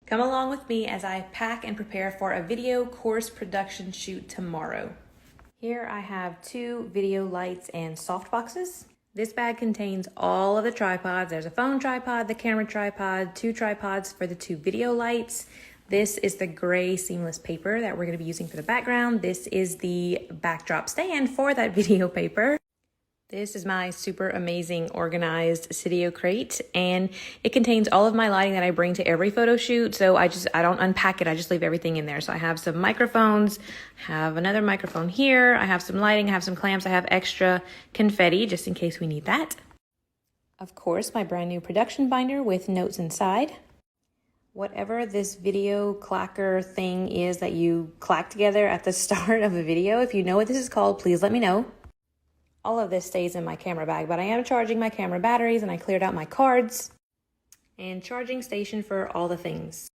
Come along with me as I pack and prepare for a video course production shoot tomorrow. Here I have 2 video lights and soft boxes. This bag contains all of the tripods. There's a phone tripod, the camera tripod, 2 tripods for the 2 video lights. This is the gray seamless paper that we're going to be using for the background. This is the backdrop stand for that video paper. This is my super amazing organized Cydio crate, and it contains all of my lighting that I bring to every photo shoot. So I don't unpack it, I just leave everything in there. So I have some microphones, have another microphone here, I have some lighting, I have some clamps, I have extra confetti just in case we need that. Of course, my brand new production binder with notes inside. Whatever this video clacker thing is that you clack together at the start of a video, if you know what this is called, please let me know. All of this stays in my camera bag, but I am charging my camera batteries and I cleared out my cards and charging station for all the things.